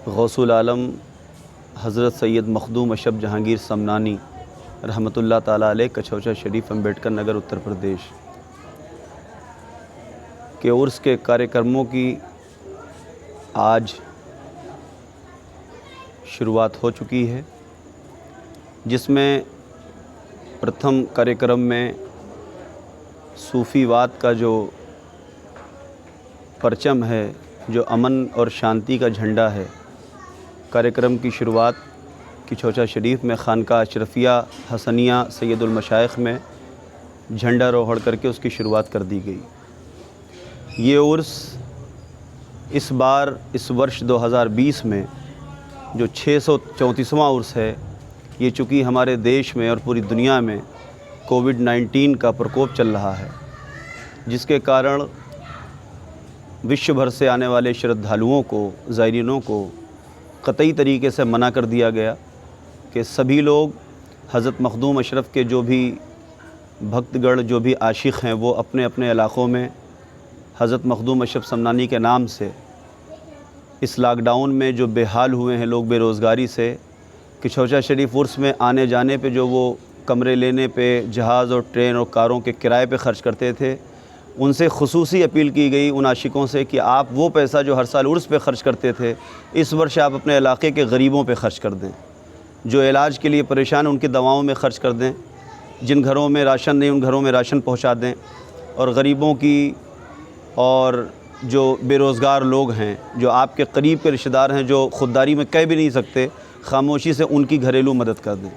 गौसुल आलम हज़रत सैयद मखदूम अशरफ जहांगीर समनानी रहमतुल्लाह ताला अलैह, कछौचा शरीफ, अम्बेडकर नगर, उत्तर प्रदेश के उर्स के कार्यक्रमों की आज शुरुआत हो चुकी है, जिसमें प्रथम कार्यक्रम में सूफ़ीवाद का जो परचम है, जो अमन और शांति का झंडा है, कार्यक्रम की शुरुआत कछौचा शरीफ में खानका अशरफिया हसनिया सैयदुल मशाइख में झंडारोहण करके उसकी शुरुआत कर दी गई। ये उर्स इस बार इस वर्ष 2020 में जो 634वां उर्स है, ये चूँकि हमारे देश में और पूरी दुनिया में कोविड-19 का प्रकोप चल रहा है, जिसके कारण विश्व भर से आने वाले श्रद्धालुओं को, ज़ायरीनों को कतई तरीके से मना कर दिया गया कि सभी लोग हज़रत मखदूम अशरफ के जो भी भक्तगण, जो भी आशिक़ हैं, वो अपने अपने इलाक़ों में हज़रत मखदूम अशरफ समनानी के नाम से इस लॉकडाउन में जो बेहाल हुए हैं लोग बेरोज़गारी से, कछौचा शरीफ उर्स में आने जाने पे जो वो कमरे लेने पे जहाज़ और ट्रेन और कारों के किराए पे ख़र्च करते थे, उनसे ख़ुसूसी अपील की गई उन आशिकों से कि आप वो पैसा जो हर साल उर्स पे ख़र्च करते थे, इस वर्ष आप अपने इलाक़े के गरीबों पे ख़र्च कर दें, जो इलाज के लिए परेशान उनकी दवाओं में ख़र्च कर दें, जिन घरों में राशन नहीं उन घरों में राशन पहुंचा दें, और गरीबों की और जो बेरोज़गार लोग हैं, जो आपके करीब के रिश्तेदार हैं, जो ख़ुददारी में कह भी नहीं सकते, खामोशी से उनकी घरेलू मदद कर दें।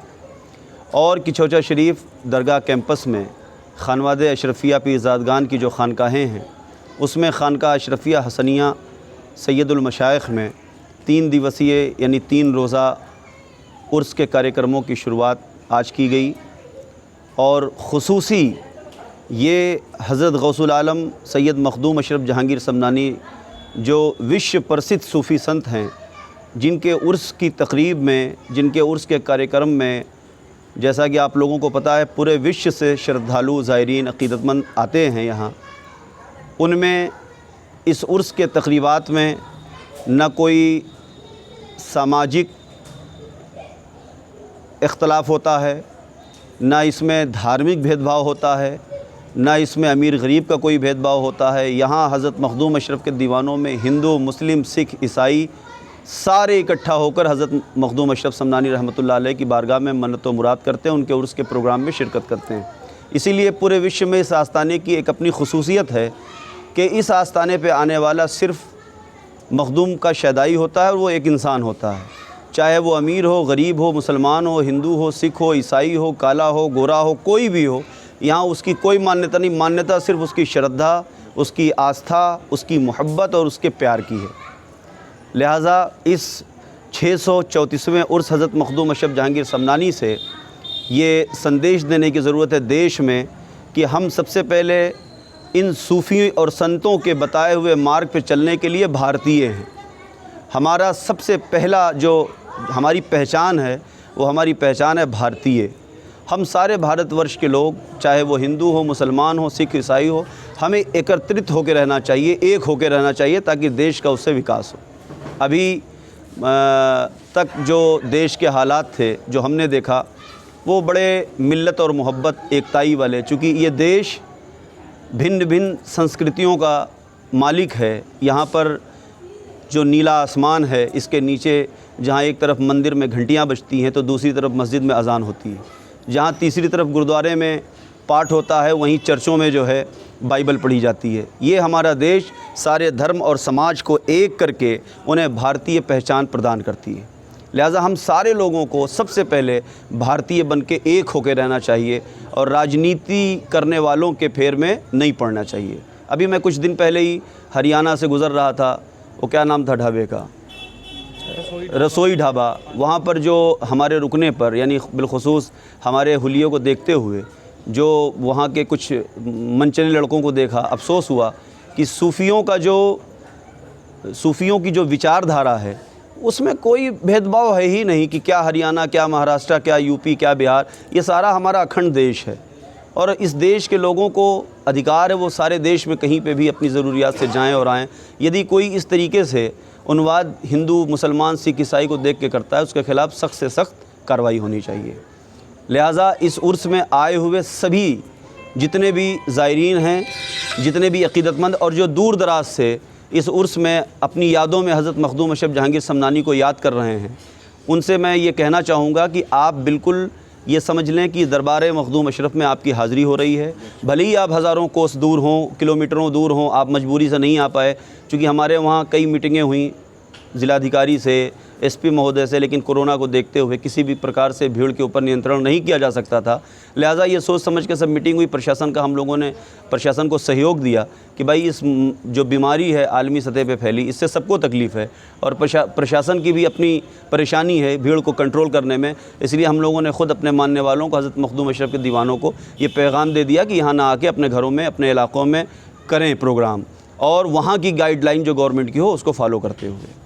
और कछौचा शरीफ दरगाह कैंपस में खानवादे अशरफिया पीरज़ादगान की जो खानकाहें हैं, उसमें खानका अशरफिया हसनिया सैयदुल मशाइख में 3 दिवसीय यानी 3 रोज़ा उर्स के कार्यक्रमों की शुरुआत आज की गई। और ख़ुसूसी ये हज़रत गौसुल आलम सैयद मखदूम अशरफ जहांगीर समनानी, जो विश्व प्रसिद्ध सूफ़ी संत हैं, जिनके उर्स की तक़रीब में, जिनके उर्स के कार्यक्रम में, जैसा कि आप लोगों को पता है, पूरे विश्व से श्रद्धालु, ज़ायरीन, अक़ीदतमंद आते हैं यहाँ। उनमें इस उर्स के तक़रीबात में न कोई सामाजिक इख्तलाफ होता है, न इसमें धार्मिक भेदभाव होता है, न इसमें अमीर गरीब का कोई भेदभाव होता है। यहाँ हज़रत मखदूम अशरफ के दीवानों में हिंदू, मुस्लिम, सिख, ईसाई सारे इकट्ठा होकर हज़रत मखदूम अशरफ समनानी रहमतुल्लाह अलैह की बारगाह में मन्नत व मुराद करते हैं, उनके उर्स के प्रोग्राम में शिरकत करते हैं। इसीलिए पूरे विश्व में इस आस्थाने की एक अपनी ख़ुसूसियत है कि इस आस्थाने पे आने वाला सिर्फ़ मखदूम का शैदाई होता है, और वो एक इंसान होता है, चाहे वो अमीर हो, गरीब हो, मुसलमान हो, हिंदू हो, सिख हो, ईसाई हो, काला हो, गोरा हो, कोई भी हो। यहाँ उसकी कोई मान्यता नहीं, मान्यता सिर्फ़ उसकी श्रद्धा, उसकी आस्था, उसकी मोहब्बत और उसके प्यार की है। लिहाजा इस 634वें उर्स हज़रत मखदूम अशरफ जहांगीर समनानी से ये संदेश देने की ज़रूरत है देश में कि हम सबसे पहले इन सूफ़ी और संतों के बताए हुए मार्ग पर चलने के लिए भारतीय हैं। हमारा सबसे पहला जो हमारी पहचान है, वो हमारी पहचान है भारतीय। हम सारे भारतवर्ष के लोग, चाहे वो हिंदू हो, मुसलमान हो, सिख, ईसाई हो, हमें एकत्रित होकर रहना चाहिए, एक होकर रहना चाहिए, ताकि देश का उससे विकास हो। अभी तक जो देश के हालात थे, जो हमने देखा, वो बड़े मिल्लत और मोहब्बत, एकताई वाले। चूँकि ये देश भिन्न भिन्न संस्कृतियों का मालिक है। यहाँ पर जो नीला आसमान है, इसके नीचे जहाँ एक तरफ मंदिर में घंटियाँ बजती हैं, तो दूसरी तरफ मस्जिद में अज़ान होती है। जहाँ तीसरी तरफ गुरुद्वारे में पाठ होता है, वहीं चर्चों में जो है बाइबल पढ़ी जाती है। ये हमारा देश सारे धर्म और समाज को एक करके उन्हें भारतीय पहचान प्रदान करती है। लिहाजा हम सारे लोगों को सबसे पहले भारतीय बन के एक होकर रहना चाहिए, और राजनीति करने वालों के फेर में नहीं पड़ना चाहिए। अभी मैं कुछ दिन पहले ही हरियाणा से गुज़र रहा था, वो क्या नाम था ढाबे का, रसोई ढाबा। वहाँ पर जो हमारे रुकने पर, यानी बिलखुसूस हमारे हुलियों को देखते हुए जो वहाँ के कुछ मनचले लड़कों को देखा, अफसोस हुआ कि सूफ़ियों की जो विचारधारा है, उसमें कोई भेदभाव है ही नहीं कि क्या हरियाणा, क्या महाराष्ट्र, क्या यूपी, क्या बिहार। ये सारा हमारा अखंड देश है, और इस देश के लोगों को अधिकार है वो सारे देश में कहीं पे भी अपनी ज़रूरियात से जाएं और आएँ। यदि कोई इस तरीके से उन्वाद हिंदू, मुसलमान, सिख, ईसाई को देख के करता है, उसके ख़िलाफ़ सख्त से सख्त कार्रवाई होनी चाहिए। लिहाजा इस उर्स में आए हुए सभी जितने भी ज़ायरीन हैं, जितने भी अक़ीदतमंद और जो दूर दराज से इस उर्स में अपनी यादों में हज़रत मखदूम अशरफ जहांगीर समनानी को याद कर रहे हैं, उनसे मैं ये कहना चाहूँगा कि आप बिल्कुल ये समझ लें कि दरबार मखदूम अशरफ में आपकी हाज़िरी हो रही है। भले ही आप हज़ारों कोस दूर हों, किलोमीटरों दूर हों, आप मजबूरी से नहीं आ पाए, चूँकि हमारे वहाँ कई मीटिंगें हुई ज़िलाधिकारी से, एसपी महोदय से, लेकिन कोरोना को देखते हुए किसी भी प्रकार से भीड़ के ऊपर नियंत्रण नहीं किया जा सकता था। लिहाजा ये सोच समझ के सब मीटिंग हुई, प्रशासन का हम लोगों ने प्रशासन को सहयोग दिया कि भाई इस जो बीमारी है आलमी सतह पे फैली, इससे सबको तकलीफ़ है और प्रशासन की भी अपनी परेशानी है भीड़ को कंट्रोल करने में। इसलिए हम लोगों ने ख़ुद अपने मानने वालों को, हज़रत मखदूम अशरफ के दीवानों को ये पैगाम दे दिया कि यहाँ ना आके अपने घरों में, अपने इलाक़ों में करें प्रोग्राम, और वहाँ की गाइडलाइन जो गवर्नमेंट की हो उसको फॉलो करते हुए।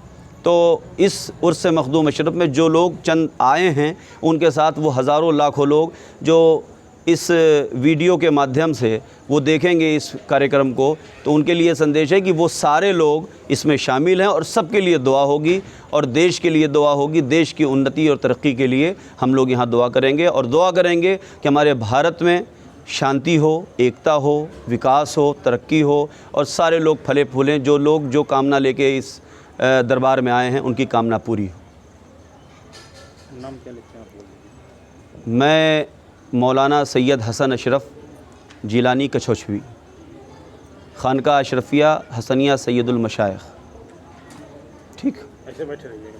तो इस उर्स मखदूम अशरफ में जो लोग चंद आए हैं, उनके साथ वो हज़ारों लाखों लोग जो इस वीडियो के माध्यम से वो देखेंगे इस कार्यक्रम को, तो उनके लिए संदेश है कि वो सारे लोग इसमें शामिल हैं और सबके लिए दुआ होगी और देश के लिए दुआ होगी। देश की उन्नति और तरक्की के लिए हम लोग यहाँ दुआ करेंगे और दुआ करेंगे कि हमारे भारत में शांति हो, एकता हो, विकास हो, तरक्की हो और सारे लोग फले फूलें। जो लोग जो कामना लेके इस दरबार में आए हैं उनकी कामना पूरी हो। नाम क्या लिखते हैं आप लोग? मैं मौलाना सैयद हसन अशरफ जिलानी कछोछवी, खानका अशरफिया हसनिया सैयदुल मशाइख। ठीक, ऐसे बैठे रहिएगा।